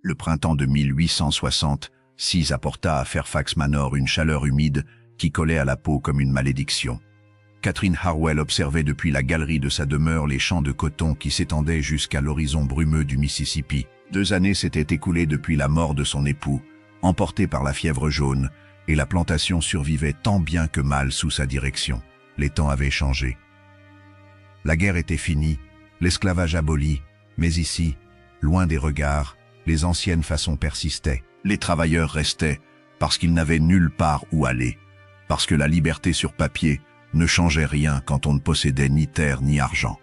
Le printemps de 1866 apporta à Fairfax Manor une chaleur humide qui collait à la peau comme une malédiction. Catherine Harwell observait depuis la galerie de sa demeure les champs de coton qui s'étendaient jusqu'à l'horizon brumeux du Mississippi. 2 années s'étaient écoulées depuis la mort de son époux, emporté par la fièvre jaune, et la plantation survivait tant bien que mal sous sa direction. Les temps avaient changé. La guerre était finie, l'esclavage aboli, mais ici, loin des regards, les anciennes façons persistaient. Les travailleurs restaient parce qu'ils n'avaient nulle part où aller, parce que la liberté sur papier ne changeait rien quand on ne possédait ni terre ni argent.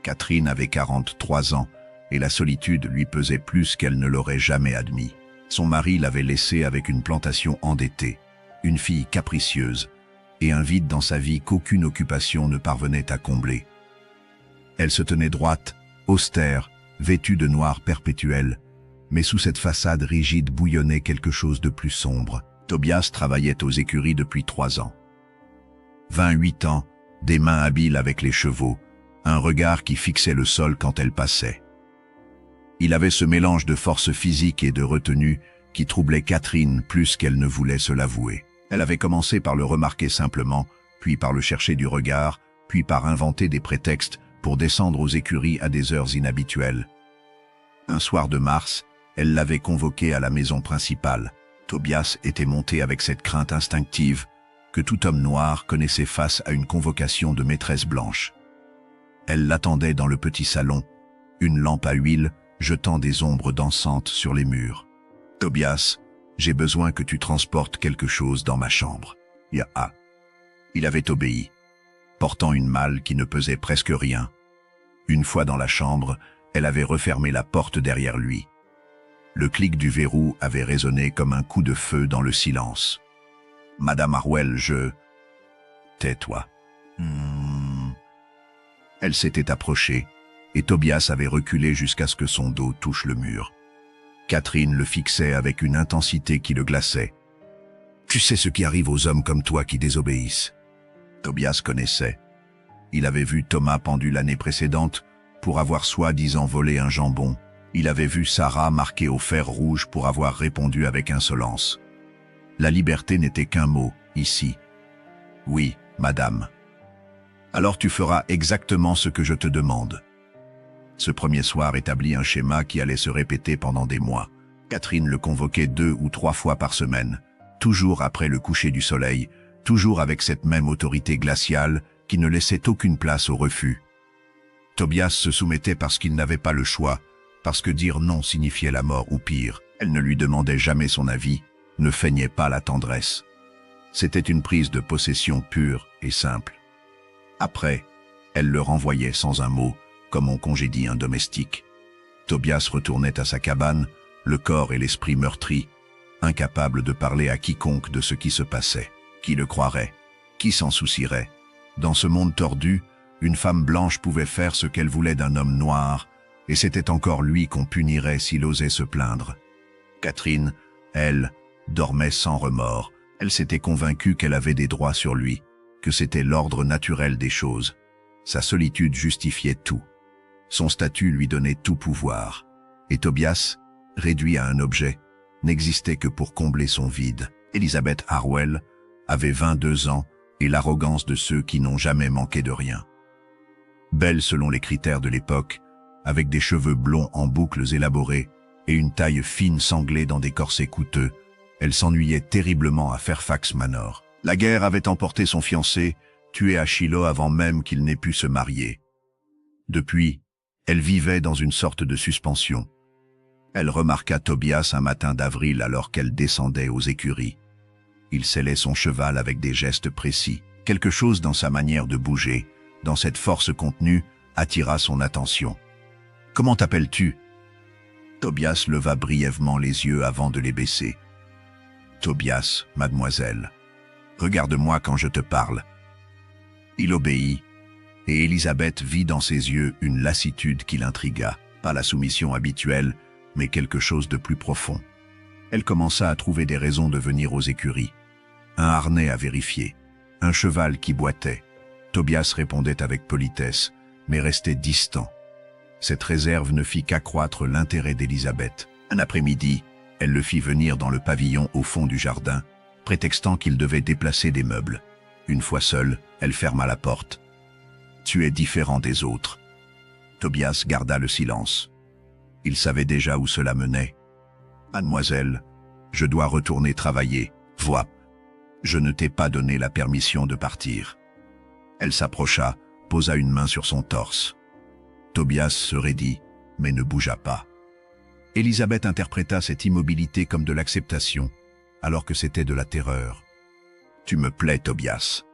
Catherine avait 43 ans et la solitude lui pesait plus qu'elle ne l'aurait jamais admis. Son mari l'avait laissée avec une plantation endettée, une fille capricieuse et un vide dans sa vie qu'aucune occupation ne parvenait à combler. Elle se tenait droite, austère, vêtue de noir perpétuel, mais sous cette façade rigide bouillonnait quelque chose de plus sombre. Tobias travaillait aux écuries depuis 3 ans. 28 ans, des mains habiles avec les chevaux, un regard qui fixait le sol quand elle passait. Il avait ce mélange de force physique et de retenue qui troublait Catherine plus qu'elle ne voulait se l'avouer. Elle avait commencé par le remarquer simplement, puis par le chercher du regard, puis par inventer des prétextes pour descendre aux écuries à des heures inhabituelles. Un soir de mars, elle l'avait convoqué à la maison principale. Tobias était monté avec cette crainte instinctive que tout homme noir connaissait face à une convocation de maîtresse blanche. Elle l'attendait dans le petit salon, une lampe à huile jetant des ombres dansantes sur les murs. « Tobias, j'ai besoin que tu transportes quelque chose dans ma chambre. » Il avait obéi, portant une malle qui ne pesait presque rien. Une fois dans la chambre, elle avait refermé la porte derrière lui. Le clic du verrou avait résonné comme un coup de feu dans le silence. « Madame Harwell, je... » « Tais-toi. » Elle s'était approchée, et Tobias avait reculé jusqu'à ce que son dos touche le mur. Catherine le fixait avec une intensité qui le glaçait. « Tu sais ce qui arrive aux hommes comme toi qui désobéissent. » Tobias connaissait. Il avait vu Thomas pendu l'année précédente pour avoir soi-disant volé un jambon. Il avait vu Sarah marquée au fer rouge pour avoir répondu avec insolence. La liberté n'était qu'un mot, ici. « Oui, madame. »« Alors tu feras exactement ce que je te demande. » Ce premier soir établit un schéma qui allait se répéter pendant des mois. Catherine le convoquait 2 ou 3 fois par semaine, toujours après le coucher du soleil, toujours avec cette même autorité glaciale qui ne laissait aucune place au refus. Tobias se soumettait parce qu'il n'avait pas le choix, parce que dire non signifiait la mort ou pire. Elle ne lui demandait jamais son avis, ne feignait pas la tendresse. C'était une prise de possession pure et simple. Après, elle le renvoyait sans un mot, comme on congédie un domestique. Tobias retournait à sa cabane, le corps et l'esprit meurtris, incapable de parler à quiconque de ce qui se passait. Qui le croirait? Qui s'en soucierait? Dans ce monde tordu, une femme blanche pouvait faire ce qu'elle voulait d'un homme noir, et c'était encore lui qu'on punirait s'il osait se plaindre. Catherine, elle, dormait sans remords. Elle s'était convaincue qu'elle avait des droits sur lui, que c'était l'ordre naturel des choses. Sa solitude justifiait tout. Son statut lui donnait tout pouvoir. Et Tobias, réduit à un objet, n'existait que pour combler son vide. Elizabeth Harwell avait 22 ans et l'arrogance de ceux qui n'ont jamais manqué de rien. Belle selon les critères de l'époque, avec des cheveux blonds en boucles élaborées et une taille fine sanglée dans des corsets coûteux, elle s'ennuyait terriblement à Fairfax Manor. La guerre avait emporté son fiancé, tué à Shiloh avant même qu'il n'ait pu se marier. Depuis, elle vivait dans une sorte de suspension. Elle remarqua Tobias un matin d'avril alors qu'elle descendait aux écuries. Il sellait son cheval avec des gestes précis. Quelque chose dans sa manière de bouger, dans cette force contenue, attira son attention. « Comment t'appelles-tu » Tobias leva brièvement les yeux avant de les baisser. « Tobias, mademoiselle. Regarde-moi quand je te parle. » Il obéit, et Elisabeth vit dans ses yeux une lassitude qui l'intrigua, pas la soumission habituelle, mais quelque chose de plus profond. Elle commença à trouver des raisons de venir aux écuries. Un harnais à vérifier, un cheval qui boitait. Tobias répondait avec politesse, mais restait distant. Cette réserve ne fit qu'accroître l'intérêt d'Elisabeth. Un après-midi, elle le fit venir dans le pavillon au fond du jardin, prétextant qu'il devait déplacer des meubles. Une fois seule, elle ferma la porte. « Tu es différent des autres. » Tobias garda le silence. Il savait déjà où cela menait. « Mademoiselle, je dois retourner travailler. Vois, je ne t'ai pas donné la permission de partir. » Elle s'approcha, posa une main sur son torse. Tobias se raidit, mais ne bougea pas. Élisabeth interpréta cette immobilité comme de l'acceptation, alors que c'était de la terreur. « Tu me plais, Tobias,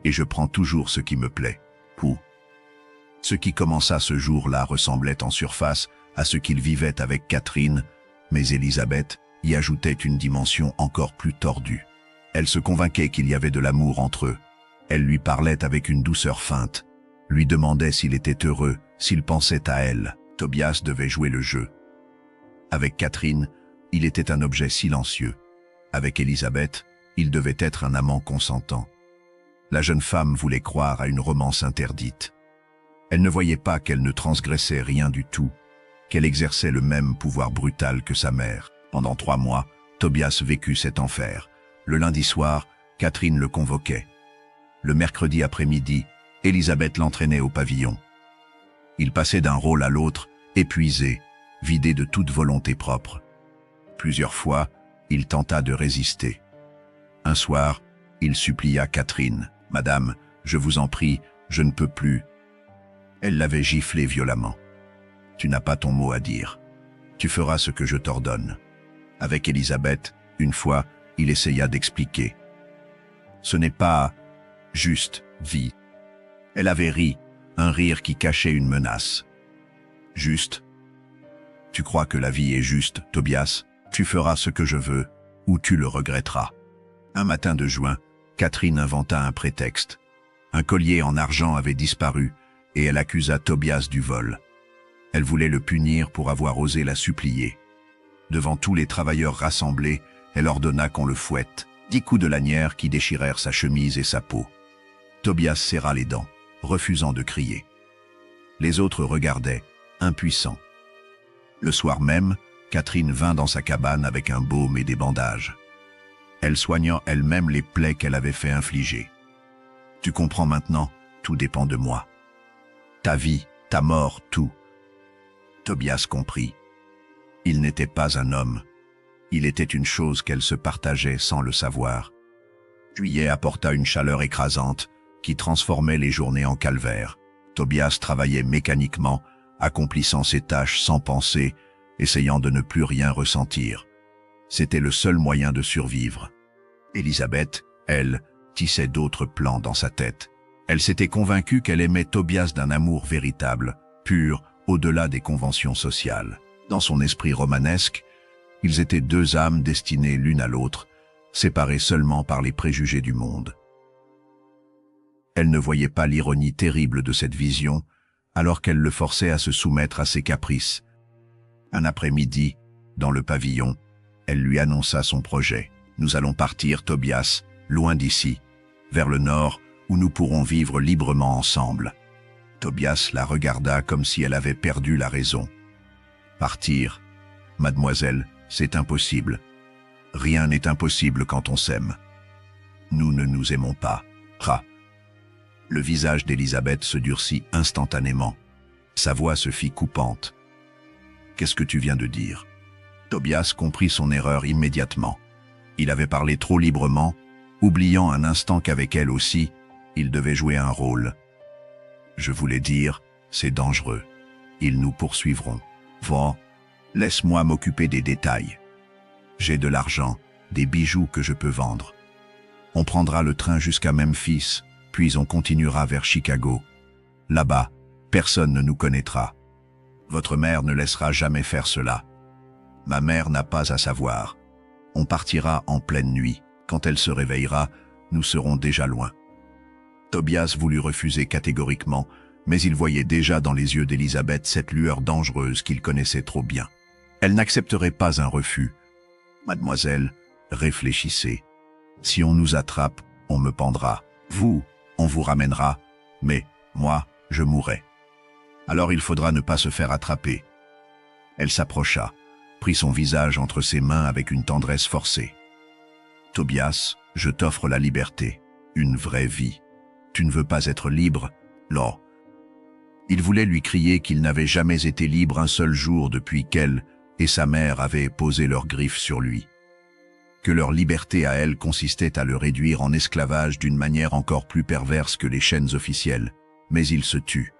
et je prends toujours ce qui me plaît. Où ?» Ce qui commença ce jour-là ressemblait en surface à ce qu'il vivait avec Catherine, mais Élisabeth y ajoutait une dimension encore plus tordue. Elle se convainquait qu'il y avait de l'amour entre eux. Elle lui parlait avec une douceur feinte, lui demandait s'il était heureux, s'il pensait à elle. Tobias devait jouer le jeu. Avec Catherine, il était un objet silencieux. Avec Élisabeth, il devait être un amant consentant. La jeune femme voulait croire à une romance interdite. Elle ne voyait pas qu'elle ne transgressait rien du tout, qu'elle exerçait le même pouvoir brutal que sa mère. Pendant 3 mois, Tobias vécut cet enfer. Le lundi soir, Catherine le convoquait. Le mercredi après-midi, Élisabeth l'entraînait au pavillon. Il passait d'un rôle à l'autre, épuisé, vidé de toute volonté propre. Plusieurs fois, il tenta de résister. Un soir, il supplia Catherine. « Madame, je vous en prie, je ne peux plus. » Elle l'avait giflé violemment. « Tu n'as pas ton mot à dire. Tu feras ce que je t'ordonne. » Avec Élisabeth, une fois, il essaya d'expliquer. « Ce n'est pas juste, vie. » Elle avait ri, un rire qui cachait une menace. « Juste? Tu crois que la vie est juste, Tobias? Tu feras ce que je veux, ou tu le regretteras. » Un matin de juin, Catherine inventa un prétexte. Un collier en argent avait disparu, et elle accusa Tobias du vol. Elle voulait le punir pour avoir osé la supplier. Devant tous les travailleurs rassemblés, elle ordonna qu'on le fouette. 10 coups de lanière qui déchirèrent sa chemise et sa peau. Tobias serra les dents, refusant de crier. Les autres regardaient, impuissants. Le soir même, Catherine vint dans sa cabane avec un baume et des bandages. Elle soigna elle-même les plaies qu'elle avait fait infliger. « Tu comprends maintenant, tout dépend de moi. Ta vie, ta mort, tout. » Tobias comprit. Il n'était pas un homme. Il était une chose qu'elle se partageait sans le savoir. Juillet apporta une chaleur écrasante qui transformait les journées en calvaire. Tobias travaillait mécaniquement, accomplissant ses tâches sans penser, essayant de ne plus rien ressentir. C'était le seul moyen de survivre. Élisabeth, elle, tissait d'autres plans dans sa tête. Elle s'était convaincue qu'elle aimait Tobias d'un amour véritable, pur, au-delà des conventions sociales. Dans son esprit romanesque, ils étaient 2 âmes destinées l'une à l'autre, séparées seulement par les préjugés du monde. Elle ne voyait pas l'ironie terrible de cette vision, alors qu'elle le forçait à se soumettre à ses caprices. Un après-midi, dans le pavillon, elle lui annonça son projet. « Nous allons partir, Tobias, loin d'ici, vers le nord, où nous pourrons vivre librement ensemble. » Tobias la regarda comme si elle avait perdu la raison. « Partir, mademoiselle, c'est impossible. Rien n'est impossible quand on s'aime. Nous ne nous aimons pas. Ah !» Le visage d'Élisabeth se durcit instantanément. Sa voix se fit coupante. « Qu'est-ce que tu viens de dire ?» Tobias comprit son erreur immédiatement. Il avait parlé trop librement, oubliant un instant qu'avec elle aussi, il devait jouer un rôle. « Je voulais dire, c'est dangereux. Ils nous poursuivront. Va, laisse-moi m'occuper des détails. J'ai de l'argent, des bijoux que je peux vendre. On prendra le train jusqu'à Memphis, puis on continuera vers Chicago. Là-bas, personne ne nous connaîtra. Votre mère ne laissera jamais faire cela. Ma mère n'a pas à savoir. On partira en pleine nuit. Quand elle se réveillera, nous serons déjà loin. » Tobias voulut refuser catégoriquement, mais il voyait déjà dans les yeux d'Élisabeth cette lueur dangereuse qu'il connaissait trop bien. Elle n'accepterait pas un refus. « Mademoiselle, réfléchissez. Si on nous attrape, on me pendra. Vous, on vous ramènera, mais moi, je mourrai. Alors il faudra ne pas se faire attraper. » Elle s'approcha, prit son visage entre ses mains avec une tendresse forcée. « Tobias, je t'offre la liberté, une vraie vie. Tu ne veux pas être libre, Laure. » Il voulait lui crier qu'il n'avait jamais été libre un seul jour depuis qu'elle et sa mère avaient posé leurs griffes sur lui. Que leur liberté à elle consistait à le réduire en esclavage d'une manière encore plus perverse que les chaînes officielles, mais il se tut.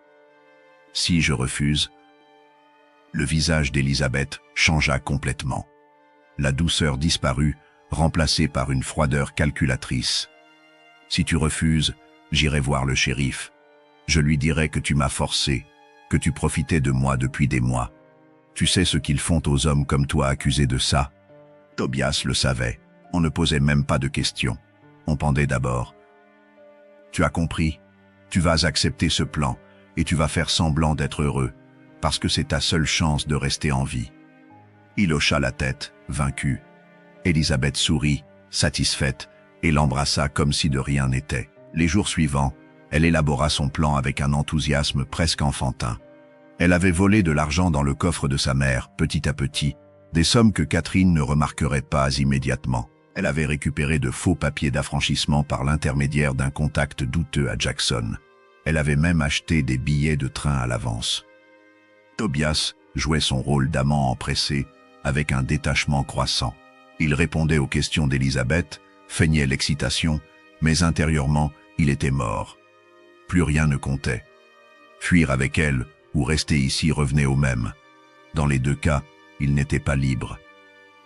« Si je refuse ?» Le visage d'Elisabeth changea complètement. La douceur disparut, remplacée par une froideur calculatrice. « Si tu refuses, j'irai voir le shérif. Je lui dirai que tu m'as forcé, que tu profitais de moi depuis des mois. Tu sais ce qu'ils font aux hommes comme toi accusés de ça ?» Tobias le savait. On ne posait même pas de questions. On pendait d'abord. « Tu as compris. Tu vas accepter ce plan et tu vas faire semblant d'être heureux, parce que c'est ta seule chance de rester en vie. » Il hocha la tête, vaincu. Elisabeth sourit, satisfaite, et l'embrassa comme si de rien n'était. Les jours suivants, elle élabora son plan avec un enthousiasme presque enfantin. Elle avait volé de l'argent dans le coffre de sa mère, petit à petit, des sommes que Catherine ne remarquerait pas immédiatement. Elle avait récupéré de faux papiers d'affranchissement par l'intermédiaire d'un contact douteux à Jackson. Elle avait même acheté des billets de train à l'avance. Tobias jouait son rôle d'amant empressé avec un détachement croissant. Il répondait aux questions d'Elisabeth, feignait l'excitation, mais intérieurement, il était mort. Plus rien ne comptait. Fuir avec elle ou rester ici revenait au même. Dans les deux cas, il n'était pas libre.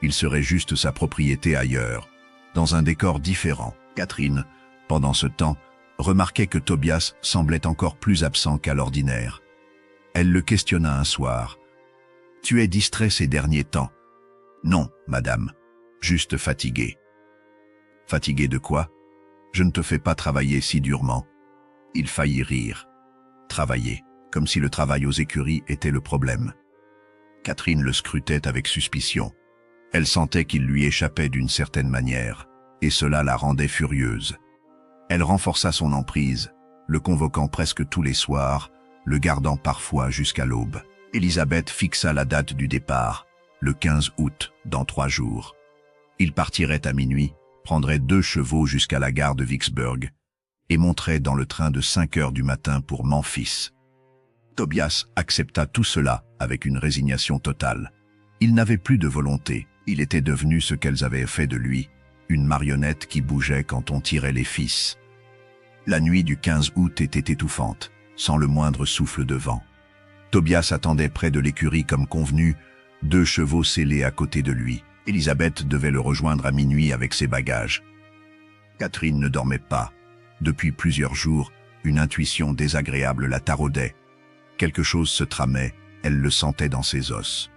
Il serait juste sa propriété ailleurs, dans un décor différent. Catherine, pendant ce temps, remarquait que Tobias semblait encore plus absent qu'à l'ordinaire. Elle le questionna un soir. « Tu es distrait ces derniers temps ?»« Non, madame, juste fatigué. »« Fatigué de quoi ? Je ne te fais pas travailler si durement. » Il faillit rire. Travailler, comme si le travail aux écuries était le problème. Catherine le scrutait avec suspicion. Elle sentait qu'il lui échappait d'une certaine manière, et cela la rendait furieuse. Elle renforça son emprise, le convoquant presque tous les soirs, le gardant parfois jusqu'à l'aube. Elisabeth fixa la date du départ, le 15 août, dans 3 jours. Il partirait à minuit, prendrait 2 chevaux jusqu'à la gare de Vicksburg, et monterait dans le train de 5 heures du matin pour Memphis. Tobias accepta tout cela avec une résignation totale. Il n'avait plus de volonté, il était devenu ce qu'elles avaient fait de lui, une marionnette qui bougeait quand on tirait les fils. La nuit du 15 août était étouffante, sans le moindre souffle de vent. Tobias attendait près de l'écurie comme convenu, 2 chevaux scellés à côté de lui. Elisabeth devait le rejoindre à minuit avec ses bagages. Catherine ne dormait pas. Depuis plusieurs jours, une intuition désagréable la taraudait. Quelque chose se tramait, elle le sentait dans ses os.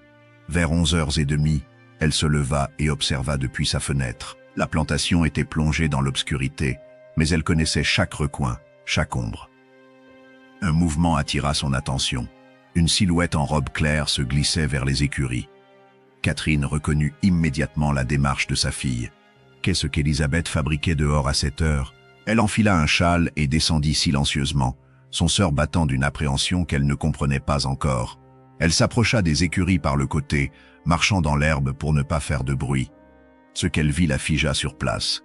Vers 11h30, elle se leva et observa depuis sa fenêtre. La plantation était plongée dans l'obscurité, mais elle connaissait chaque recoin, chaque ombre. Un mouvement attira son attention. Une silhouette en robe claire se glissait vers les écuries. Catherine reconnut immédiatement la démarche de sa fille. Qu'est-ce qu'Elisabeth fabriquait dehors à cette heure? Elle enfila un châle et descendit silencieusement, son cœur battant d'une appréhension qu'elle ne comprenait pas encore. Elle s'approcha des écuries par le côté, marchant dans l'herbe pour ne pas faire de bruit. Ce qu'elle vit la figea sur place.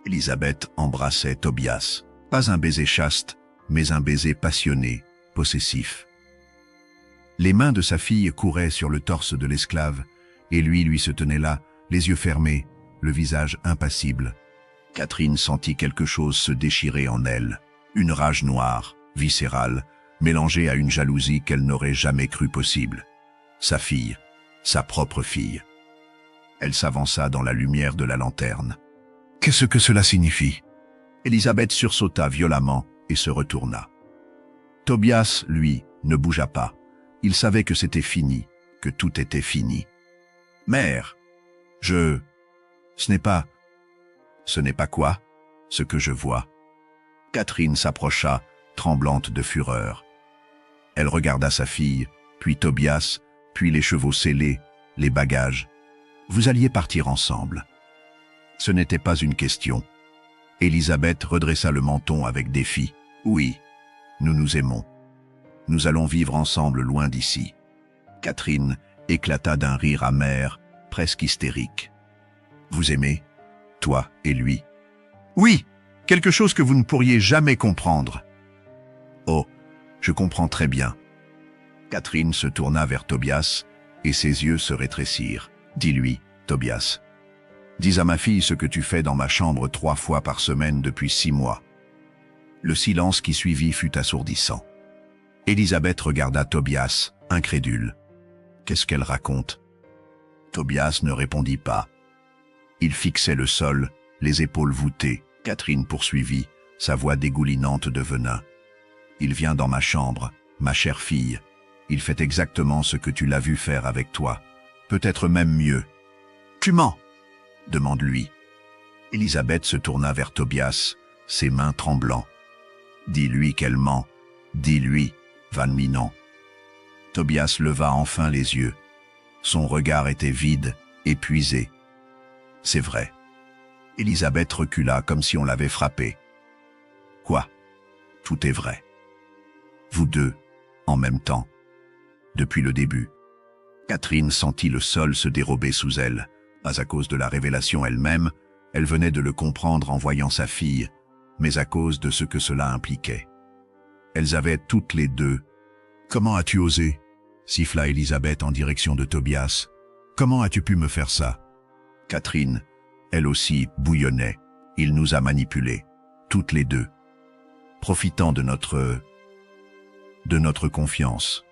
Elisabeth embrassait Tobias. Pas un baiser chaste, mais un baiser passionné, possessif. Les mains de sa fille couraient sur le torse de l'esclave, et lui se tenait là, les yeux fermés, le visage impassible. Catherine sentit quelque chose se déchirer en elle. Une rage noire, viscérale, mélangée à une jalousie qu'elle n'aurait jamais cru possible. Sa fille, sa propre fille. Elle s'avança dans la lumière de la lanterne. « Qu'est-ce que cela signifie ?» Elisabeth sursauta violemment et se retourna. Tobias, lui, ne bougea pas. Il savait que c'était fini, que tout était fini. « Mère, ce n'est pas... » « Ce n'est pas quoi? Ce que je vois. » Catherine s'approcha, tremblante de fureur. Elle regarda sa fille, puis Tobias, puis les chevaux scellés, les bagages. Vous alliez partir ensemble. Ce n'était pas une question. Elisabeth redressa le menton avec défi. Oui, nous nous aimons. Nous allons vivre ensemble loin d'ici. Catherine éclata d'un rire amer, presque hystérique. Vous aimez, toi et lui? Oui, quelque chose que vous ne pourriez jamais comprendre. Oh, je comprends très bien. Catherine se tourna vers Tobias et ses yeux se rétrécirent. Dis-lui, Tobias. Dis à ma fille ce que tu fais dans ma chambre 3 fois par semaine depuis 6 mois. Le silence qui suivit fut assourdissant. Élisabeth regarda Tobias, incrédule. Qu'est-ce qu'elle raconte? Tobias ne répondit pas. Il fixait le sol, les épaules voûtées. Catherine poursuivit, sa voix dégoulinante de venin. Il vient dans ma chambre, ma chère fille. Il fait exactement ce que tu l'as vu faire avec toi. Peut-être même mieux. Tu mens, demande-lui. Élisabeth se tourna vers Tobias, ses mains tremblant. Dis-lui qu'elle ment. Dis-lui, Van Minon. Tobias leva enfin les yeux. Son regard était vide, épuisé. C'est vrai. Élisabeth recula comme si on l'avait frappée. Quoi? Tout est vrai. Vous deux, en même temps. Depuis le début. Catherine sentit le sol se dérober sous elle. Pas à cause de la révélation elle-même, elle venait de le comprendre en voyant sa fille, mais à cause de ce que cela impliquait. Elles avaient toutes les deux. Comment as-tu osé? Siffla Élisabeth en direction de Tobias. Comment as-tu pu me faire ça? Catherine, elle aussi, bouillonnait. Il nous a manipulés, toutes les deux, profitant de notre confiance.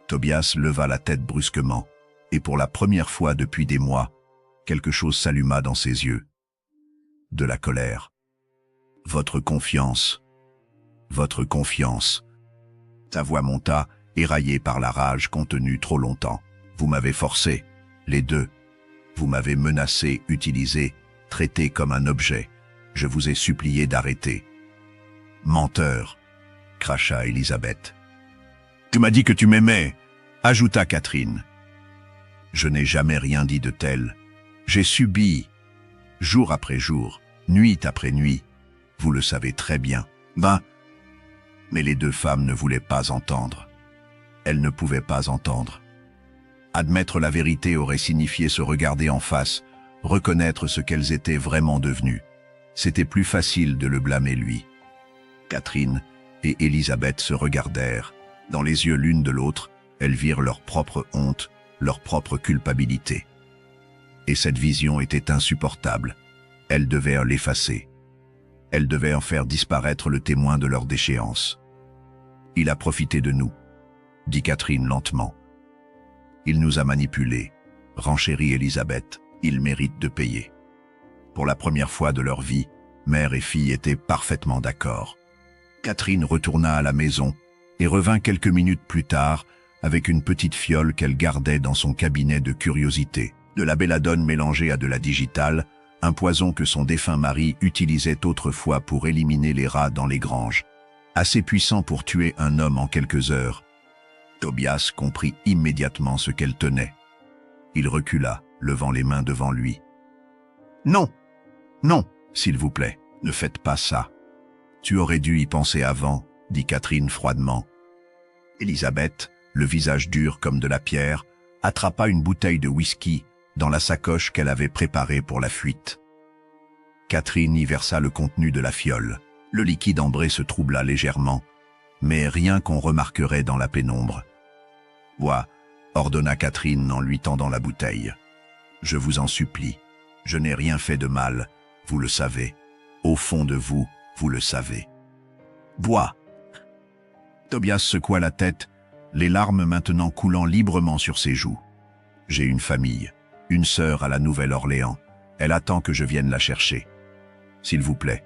Tobias leva la tête brusquement, et pour la première fois depuis des mois, quelque chose s'alluma dans ses yeux. De la colère. Votre confiance. Votre confiance. Sa voix monta, éraillée par la rage contenue trop longtemps. Vous m'avez forcé, les deux. Vous m'avez menacé, utilisé, traité comme un objet. Je vous ai supplié d'arrêter. Menteur, cracha Élisabeth. Tu m'as dit que tu m'aimais, ajouta Catherine. Je n'ai jamais rien dit de tel. J'ai subi, jour après jour, nuit après nuit. Vous le savez très bien. Mais les deux femmes ne voulaient pas entendre. Elles ne pouvaient pas entendre. Admettre la vérité aurait signifié se regarder en face, reconnaître ce qu'elles étaient vraiment devenues. C'était plus facile de le blâmer lui. Catherine et Élisabeth se regardèrent. Dans les yeux l'une de l'autre, elles virent leur propre honte, leur propre culpabilité. Et cette vision était insupportable. Elles devaient l'effacer. Elles devaient en faire disparaître le témoin de leur déchéance. Il a profité de nous, dit Catherine lentement. Il nous a manipulés, renchérit Élisabeth. Il mérite de payer. Pour la première fois de leur vie, mère et fille étaient parfaitement d'accord. Catherine retourna à la maison et revint quelques minutes plus tard avec une petite fiole qu'elle gardait dans son cabinet de curiosité. De la belladone mélangée à de la digitale, un poison que son défunt mari utilisait autrefois pour éliminer les rats dans les granges. Assez puissant pour tuer un homme en quelques heures. Tobias comprit immédiatement ce qu'elle tenait. Il recula, levant les mains devant lui. « Non, non, s'il vous plaît, ne faites pas ça. Tu aurais dû y penser avant, » dit Catherine froidement. Élisabeth, le visage dur comme de la pierre, attrapa une bouteille de whisky dans la sacoche qu'elle avait préparée pour la fuite. Catherine y versa le contenu de la fiole. Le liquide ambré se troubla légèrement, mais rien qu'on remarquerait dans la pénombre. « Bois », ordonna Catherine en lui tendant la bouteille. « Je vous en supplie, je n'ai rien fait de mal, vous le savez. Au fond de vous, vous le savez. Bois !» Tobias secoua la tête, les larmes maintenant coulant librement sur ses joues. « J'ai une famille, une sœur à la Nouvelle-Orléans. Elle attend que je vienne la chercher. S'il vous plaît,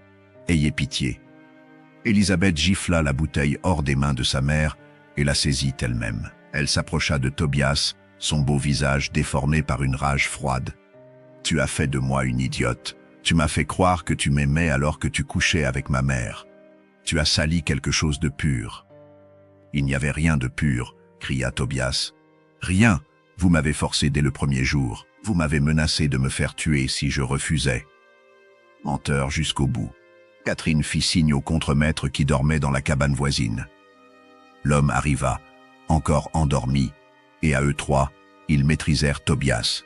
ayez pitié. » Élisabeth gifla la bouteille hors des mains de sa mère et la saisit elle-même. Elle s'approcha de Tobias, son beau visage déformé par une rage froide. « Tu as fait de moi une idiote. Tu m'as fait croire que tu m'aimais alors que tu couchais avec ma mère. Tu as sali quelque chose de pur. » « Il n'y avait rien de pur, » cria Tobias. « Rien, vous m'avez forcé dès le premier jour. Vous m'avez menacé de me faire tuer si je refusais. » Menteur jusqu'au bout. Catherine fit signe au contremaître qui dormait dans la cabane voisine. L'homme arriva, encore endormi, et à eux trois, Ils maîtrisèrent Tobias.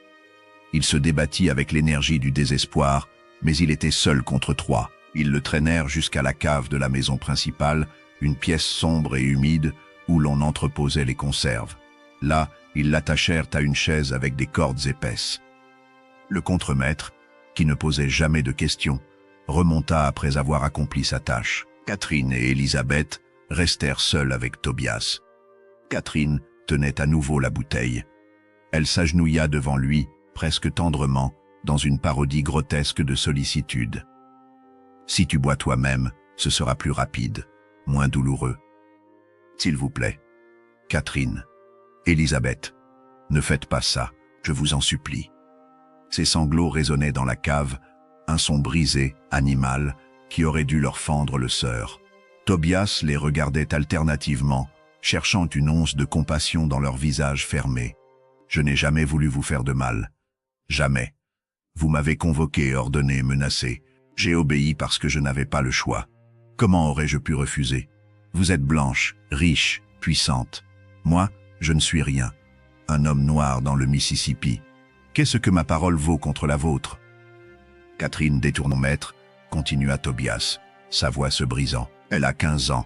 Il se débattit avec l'énergie du désespoir, mais il était seul contre trois. Ils le traînèrent jusqu'à la cave de la maison principale, une pièce sombre et humide où l'on entreposait les conserves. Là, ils l'attachèrent à une chaise avec des cordes épaisses. Le contremaître, qui ne posait jamais de questions, remonta après avoir accompli sa tâche. Catherine et Élisabeth restèrent seules avec Tobias. Catherine tenait à nouveau la bouteille. Elle s'agenouilla devant lui, presque tendrement, dans une parodie grotesque de sollicitude. « Si tu bois toi-même, ce sera plus rapide, moins douloureux. S'il vous plaît. Catherine, Élisabeth, ne faites pas ça, je vous en supplie. » Ses sanglots résonnaient dans la cave, un son brisé, animal, qui aurait dû leur fendre le cœur. Tobias les regardait alternativement, cherchant une once de compassion dans leurs visages fermés. « Je n'ai jamais voulu vous faire de mal. Jamais. Vous m'avez convoqué, ordonné, menacé. J'ai obéi parce que je n'avais pas le choix. Comment aurais-je pu refuser? Vous êtes blanche, riche, puissante. Moi, je ne suis rien. Un homme noir dans le Mississippi. Qu'est-ce que ma parole vaut contre la vôtre? » Catherine détourne maître, continua Tobias, sa voix se brisant. Elle a 15 ans.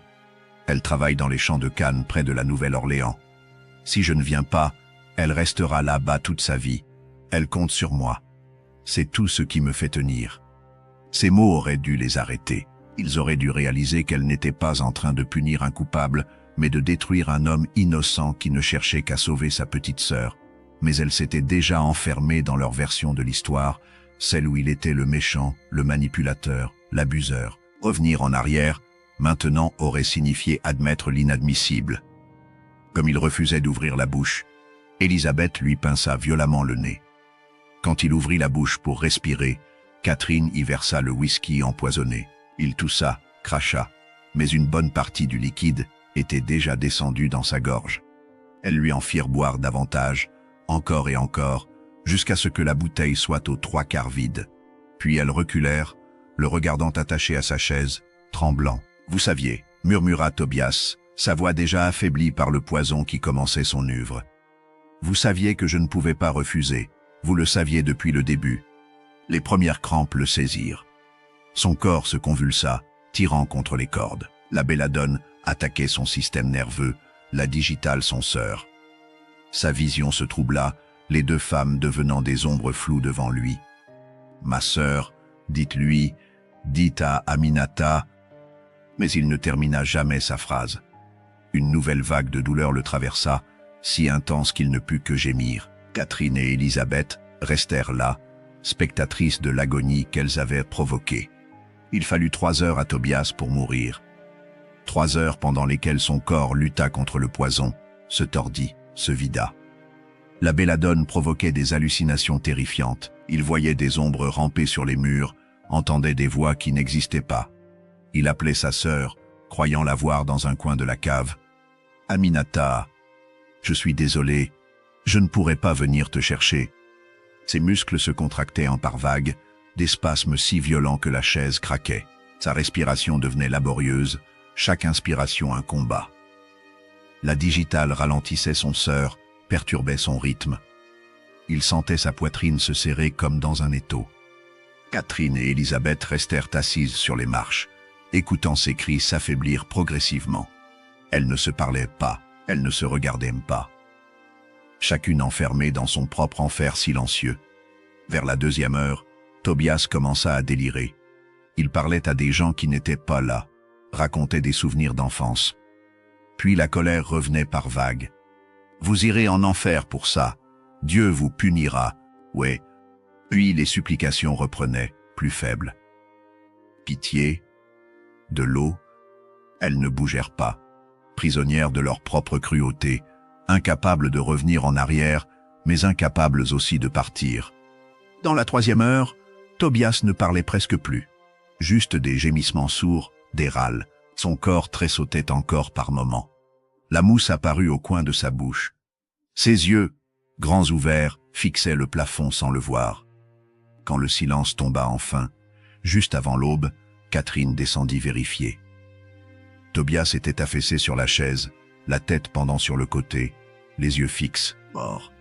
Elle travaille dans les champs de canne près de la Nouvelle-Orléans. Si je ne viens pas, elle restera là-bas toute sa vie. Elle compte sur moi. C'est tout ce qui me fait tenir. Ces mots auraient dû les arrêter. Ils auraient dû réaliser qu'elle n'était pas en train de punir un coupable, mais de détruire un homme innocent qui ne cherchait qu'à sauver sa petite sœur. Mais elle s'était déjà enfermée dans leur version de l'histoire, celle où il était le méchant, le manipulateur, l'abuseur. Revenir en arrière, maintenant, aurait signifié admettre l'inadmissible. Comme il refusait d'ouvrir la bouche, Élisabeth lui pinça violemment le nez. Quand il ouvrit la bouche pour respirer, Catherine y versa le whisky empoisonné. Il toussa, cracha, mais une bonne partie du liquide était déjà descendue dans sa gorge. Elles lui en firent boire davantage, encore et encore, jusqu'à ce que la bouteille soit aux 3/4 vide. Puis elles reculèrent, le regardant attaché à sa chaise, tremblant. « Vous saviez, » murmura Tobias, sa voix déjà affaiblie par le poison qui commençait son œuvre. « Vous saviez que je ne pouvais pas refuser. Vous le saviez depuis le début. » Les premières crampes le saisirent. Son corps se convulsa, tirant contre les cordes. La belladone attaquait son système nerveux, la digitale son sœur. Sa vision se troubla, les deux femmes devenant des ombres floues devant lui. « Ma sœur, dites-lui, dites à Aminata. » Mais il ne termina jamais sa phrase. Une nouvelle vague de douleur le traversa, si intense qu'il ne put que gémir. Catherine et Élisabeth restèrent là, spectatrices de l'agonie qu'elles avaient provoquée. Il fallut 3 heures à Tobias pour mourir. 3 heures pendant lesquelles son corps lutta contre le poison, se tordit, se vida. La belladone provoquait des hallucinations terrifiantes. Il voyait des ombres ramper sur les murs, entendait des voix qui n'existaient pas. Il appelait sa sœur, croyant la voir dans un coin de la cave. « Aminata, je suis désolé, je ne pourrai pas venir te chercher. » Ses muscles se contractaient en par vagues, des spasmes si violents que la chaise craquait. Sa respiration devenait laborieuse, chaque inspiration un combat. La digitale ralentissait son sœur, perturbait son rythme. Il sentait sa poitrine se serrer comme dans un étau. Catherine et Élisabeth restèrent assises sur les marches, écoutant ses cris s'affaiblir progressivement. Elles ne se parlaient pas, elles ne se regardaient pas. Chacune enfermée dans son propre enfer silencieux. Vers la 2e heure, Tobias commença à délirer. Il parlait à des gens qui n'étaient pas là, racontait des souvenirs d'enfance. Puis la colère revenait par vagues. « Vous irez en enfer pour ça. Dieu vous punira. Ouais. » Puis les supplications reprenaient, plus faibles. Pitié. De l'eau. Elles ne bougèrent pas, prisonnières de leur propre cruauté, incapables de revenir en arrière, mais incapables aussi de partir. Dans la 3e heure, Tobias ne parlait presque plus. Juste des gémissements sourds, des râles. Son corps tressautait encore par moments. La mousse apparut au coin de sa bouche. Ses yeux, grands ouverts, fixaient le plafond sans le voir. Quand le silence tomba enfin, juste avant l'aube, Catherine descendit vérifier. Tobias était affaissé sur la chaise, la tête pendant sur le côté, les yeux fixes, mort.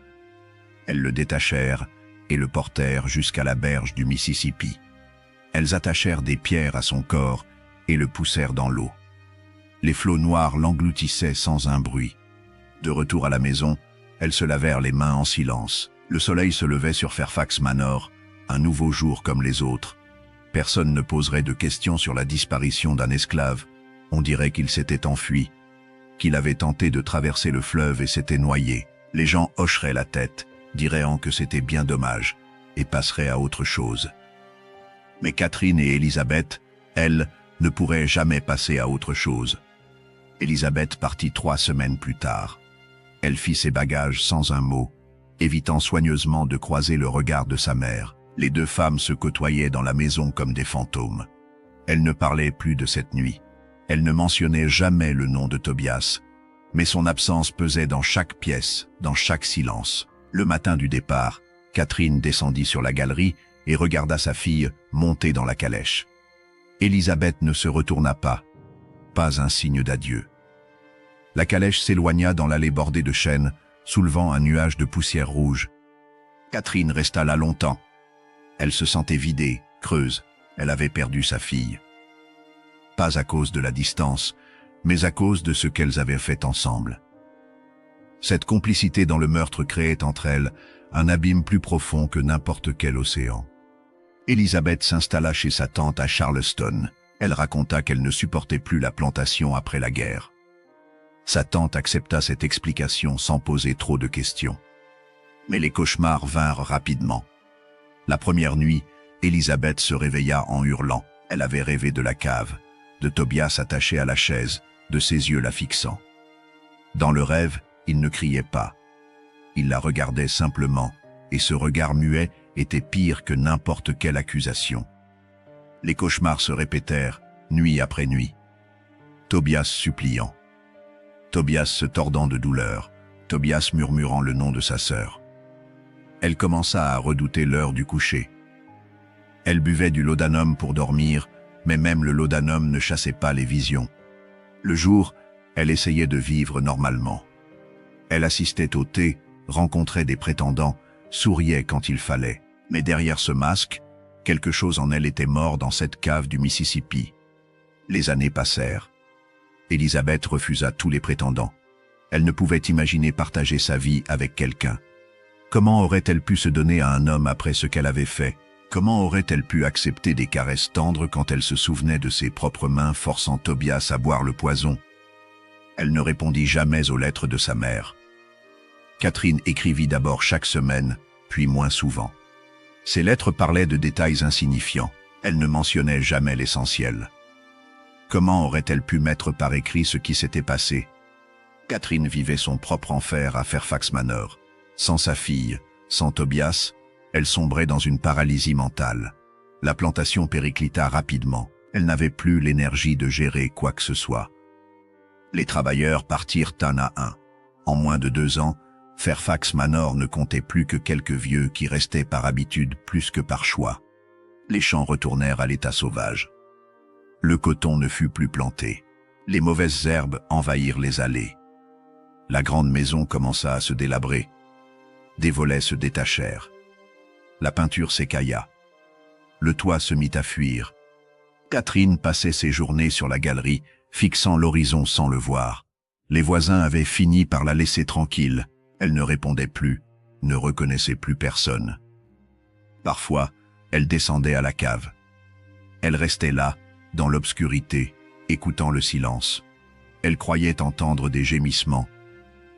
Elles le détachèrent et le portèrent jusqu'à la berge du Mississippi. Elles attachèrent des pierres à son corps et le poussèrent dans l'eau. Les flots noirs l'engloutissaient sans un bruit. De retour à la maison, elles se lavèrent les mains en silence. Le soleil se levait sur Fairfax Manor, un nouveau jour comme les autres. Personne ne poserait de questions sur la disparition d'un esclave. On dirait qu'il s'était enfui, qu'il avait tenté de traverser le fleuve et s'était noyé. Les gens hocheraient la tête, diraient que c'était bien dommage, et passeraient à autre chose. Mais Catherine et Élisabeth, elles, ne pourraient jamais passer à autre chose. Élisabeth partit 3 semaines plus tard. Elle fit ses bagages sans un mot, évitant soigneusement de croiser le regard de sa mère. Les 2 femmes se côtoyaient dans la maison comme des fantômes. Elles ne parlaient plus de cette nuit. Elles ne mentionnaient jamais le nom de Tobias, mais son absence pesait dans chaque pièce, dans chaque silence. Le matin du départ, Catherine descendit sur la galerie et regarda sa fille monter dans la calèche. Élisabeth ne se retourna pas un signe d'adieu. La calèche s'éloigna dans l'allée bordée de chênes, soulevant un nuage de poussière rouge. Catherine resta là longtemps. Elle se sentait vidée, creuse. Elle avait perdu sa fille. Pas à cause de la distance, mais à cause de ce qu'elles avaient fait ensemble. Cette complicité dans le meurtre créait entre elles un abîme plus profond que n'importe quel océan. Élisabeth s'installa chez sa tante à Charleston. Elle raconta qu'elle ne supportait plus la plantation après la guerre. Sa tante accepta cette explication sans poser trop de questions. Mais les cauchemars vinrent rapidement. La première nuit, Élisabeth se réveilla en hurlant. Elle avait rêvé de la cave, de Tobias attaché à la chaise, de ses yeux la fixant. Dans le rêve, il ne criait pas. Il la regardait simplement, et ce regard muet était pire que n'importe quelle accusation. Les cauchemars se répétèrent, nuit après nuit. Tobias suppliant. Tobias se tordant de douleur. Tobias murmurant le nom de sa sœur. Elle commença à redouter l'heure du coucher. Elle buvait du laudanum pour dormir, mais même le laudanum ne chassait pas les visions. Le jour, elle essayait de vivre normalement. Elle assistait au thé, rencontrait des prétendants, souriait quand il fallait. Mais derrière ce masque, quelque chose en elle était mort dans cette cave du Mississippi. Les années passèrent. Élisabeth refusa tous les prétendants. Elle ne pouvait imaginer partager sa vie avec quelqu'un. Comment aurait-elle pu se donner à un homme après ce qu'elle avait fait? Comment aurait-elle pu accepter des caresses tendres quand elle se souvenait de ses propres mains forçant Tobias à boire le poison? Elle ne répondit jamais aux lettres de sa mère. Catherine écrivit d'abord chaque semaine, puis moins souvent. Ses lettres parlaient de détails insignifiants. Elle ne mentionnait jamais l'essentiel. Comment aurait-elle pu mettre par écrit ce qui s'était passé? Catherine vivait son propre enfer à Fairfax Manor. Sans sa fille, sans Tobias, elle sombrait dans une paralysie mentale. La plantation périclita rapidement. Elle n'avait plus l'énergie de gérer quoi que ce soit. Les travailleurs partirent un à un. En moins de 2 ans, Fairfax Manor ne comptait plus que quelques vieux qui restaient par habitude plus que par choix. Les champs retournèrent à l'état sauvage. Le coton ne fut plus planté. Les mauvaises herbes envahirent les allées. La grande maison commença à se délabrer. Des volets se détachèrent. La peinture s'écailla. Le toit se mit à fuir. Catherine passait ses journées sur la galerie, fixant l'horizon sans le voir. Les voisins avaient fini par la laisser tranquille. Elle ne répondait plus, ne reconnaissait plus personne. Parfois, elle descendait à la cave. Elle restait là, dans l'obscurité, écoutant le silence. Elle croyait entendre des gémissements.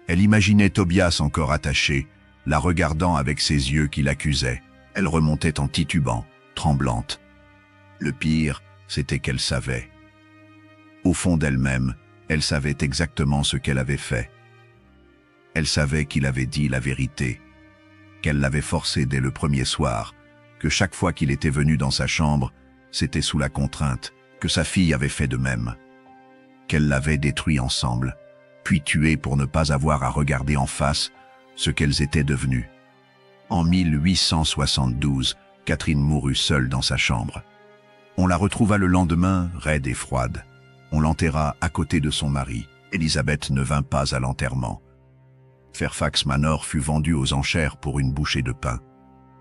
Elle imaginait Tobias encore attaché, la regardant avec ses yeux qui l'accusaient. Elle remontait en titubant, tremblante. Le pire, c'était qu'elle savait. Au fond d'elle-même, elle savait exactement ce qu'elle avait fait. Elle savait qu'il avait dit la vérité, qu'elle l'avait forcé dès le premier soir, que chaque fois qu'il était venu dans sa chambre, c'était sous la contrainte, que sa fille avait fait de même, qu'elle l'avait détruit ensemble, puis tué pour ne pas avoir à regarder en face ce qu'elles étaient devenues. En 1872, Catherine mourut seule dans sa chambre. On la retrouva le lendemain, raide et froide. On l'enterra à côté de son mari. Élisabeth ne vint pas à l'enterrement. Fairfax Manor fut vendu aux enchères pour une bouchée de pain.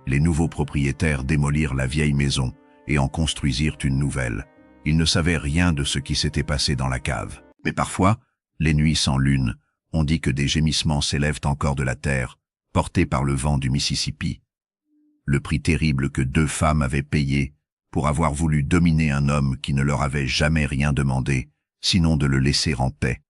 Les nouveaux propriétaires démolirent la vieille maison et en construisirent une nouvelle. Ils ne savaient rien de ce qui s'était passé dans la cave. Mais parfois, les nuits sans lune, on dit que des gémissements s'élèvent encore de la terre, portés par le vent du Mississippi. Le prix terrible que deux femmes avaient payé pour avoir voulu dominer un homme qui ne leur avait jamais rien demandé, sinon de le laisser en paix.